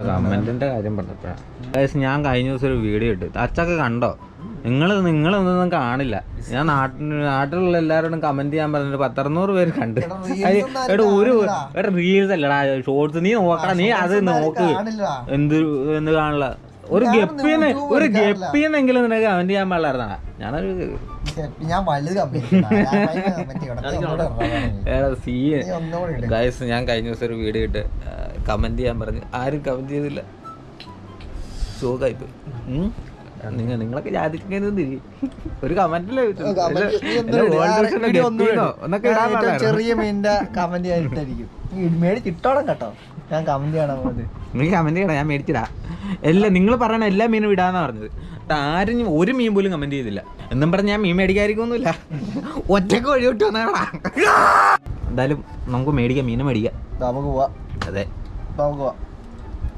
കമന്റിന്റെ കാര്യം പറഞ്ഞപ്പോഴാണ് ഞാൻ കഴിഞ്ഞ ദിവസം ഒരു വീഡിയോ ഇട്ടു. അച്ചൊക്കെ കണ്ടോ? നിങ്ങളൊന്നും കാണില്ല. ഞാൻ നാട്ടിലുള്ള എല്ലാവരോടും കമന്റ് ചെയ്യാൻ പറഞ്ഞിട്ട് 100-200 പേര് കണ്ട്. ഒരു റീൽസ് അല്ലടാ, ഷോർട്സ്. നീ നോക്കടാ, നീ അത് നോക്ക്. എന്ത് കാണില്ല. ഒരു ഗപ്പിന്നെങ്കിലും നിനക്ക് കമന്റ് ചെയ്യാൻ പാടില്ലായിരുന്നാ. ഞാൻ കഴിഞ്ഞ ദിവസം ഒരു വീഡിയോ ഇട്ട് കമന്റ് ചെയ്യാൻ പറഞ്ഞു. ആരും കമന്റ് ചെയ്തില്ല. ഷോക്കായിപ്പോയി. നിങ്ങളൊക്കെ ജാതിക്കുന്നതി ഒരു കമന്റില് ചെറിയ മീനിന്റെ കമന്റ് ചെയ്തിട്ടായിരിക്കും മേടിച്ചിട്ടോളം കേട്ടോ. ഞാൻ കമന്റ് ചെയ്യണം. നീ കമന്റ് ചെയ്യണം, ഞാൻ മേടിച്ചിടാ. നിങ്ങൾ പറയണ എല്ലാ മീനും ഇടാന്നാ പറഞ്ഞത്. ആരും ഒരു മീൻ പോലും കമന്റ് ചെയ്തില്ല. എന്നും പറഞ്ഞ് ഞാൻ മീൻ മേടിക്കാതിരിക്കൊന്നുമില്ല. ഒറ്റക്ക് വഴിവിട്ട് വന്നാടാ. എന്തായാലും നമുക്ക് മേടിക്കാം, മീനെ മേടിക്കാം. നമുക്ക് പോവാം. അതെ, നമുക്ക് പോവാം.